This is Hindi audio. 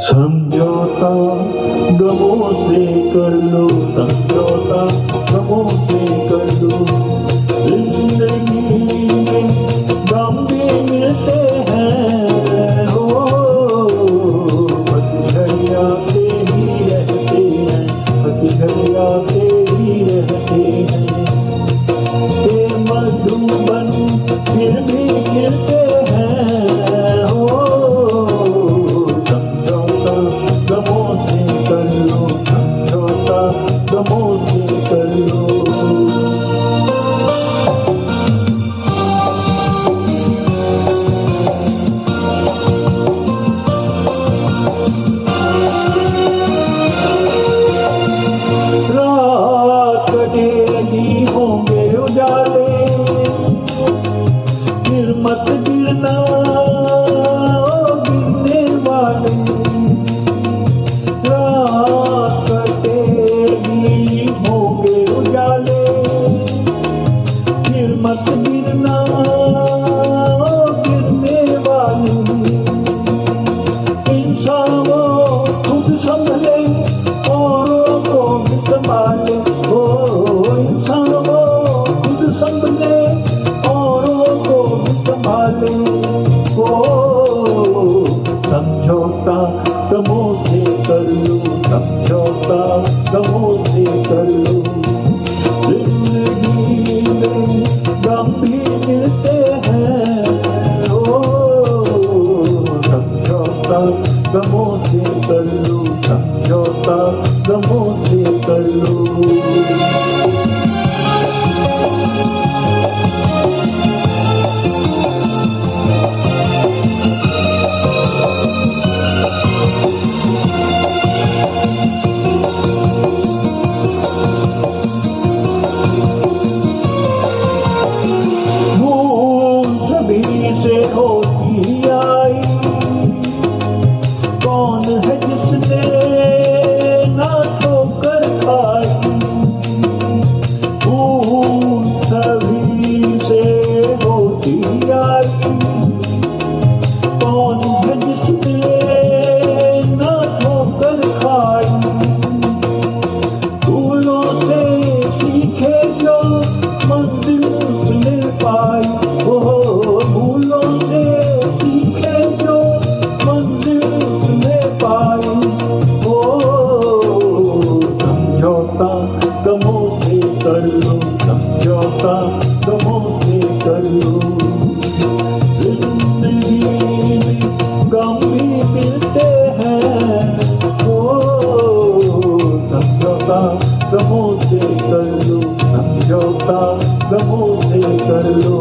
समझौता गमों से कर लो, समझौता गमों से कर लो। जिंदगी में गम भी मिलते हैं, हो पतझड़ आते ही रहते हैं, पतझड़ आते ही रहते हैं। ये मधुबन फिर भी गिरते हैं, हो समझौता गमों से कर लो, समझौता गमों से कर लो। रात कटेगी होंगे उजाले, फिर मत गिरना गिरने वाले। रात कटेगी होंगे उजाले, फिर मत गिरना गिरने वाले। इंसान खुद संभले औरों को भी संभाले, हो इंसान खुद संभले औरों को भी संभाले। हो समझौता गमों से कर लो, समझौता गमों से कर लो। जिंदगी में गम भी मिलते हैं, हो समझौता गमों से कर लो, समझौता गमों से कर लो। से होती आई, कौन है जिसने ना ठोकर खाई। भूल सभी से होती आई, कौन है जिसने ना ठोकर खाई। भूलों से सीखे जो मंजिल ले पाई, भूलों से सीखे जो मंजिल ले पाई। हो समझौता गमों से कर लो, समझौता गमों से कर लो। जिंदगी में गम भी मिलते हैं, हो समझौता गमों से कर लो, समझौता गमों से कर लो।